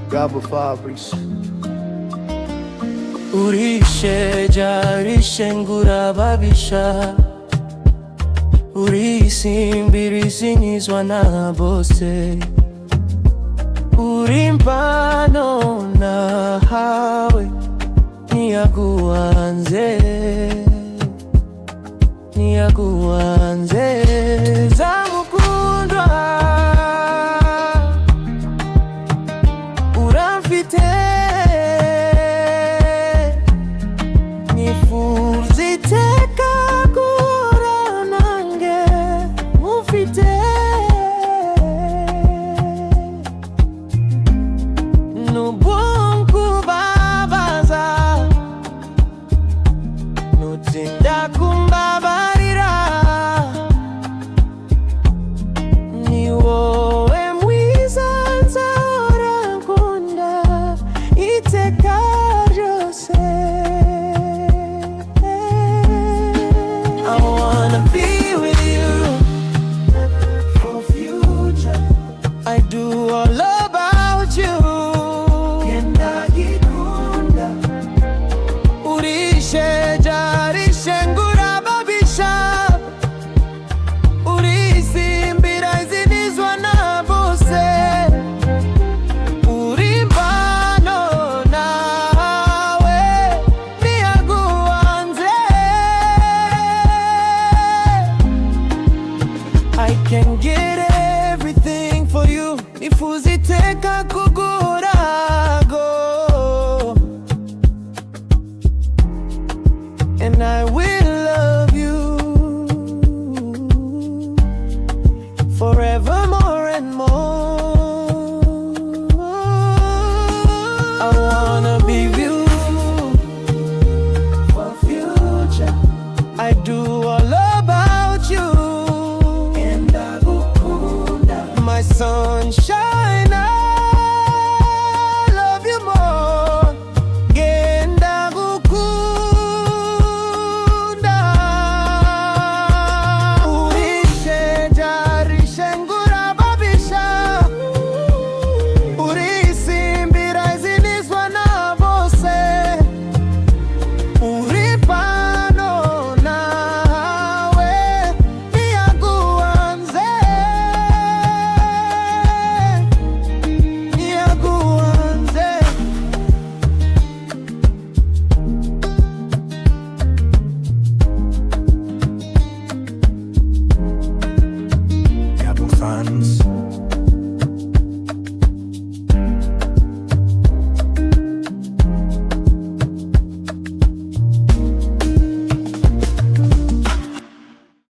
Gabo Fabris. Urishe jarishe ngura babisha, urisimbiri sinyizwa na bose, urimpano nahawe niyaguhanze, niyaguhanze zamukundwa uramfite nifuza iteka guhora nange mufite nubunkubabaza nutinda kumbabarira ni wowe mwiza nzahora nkunda iteka ryose. I wanna be with you for future. I do all about you. Kendagikunda urishe jarishe ngura babisha, urisimbira izinizwa na bose, urimpano nawe niyaguhanze. I can get everything for you, nifuza iteka kuguhorago, and I will love you forevermore and more. I wanna be with you for future. I do all about you. My sunshine.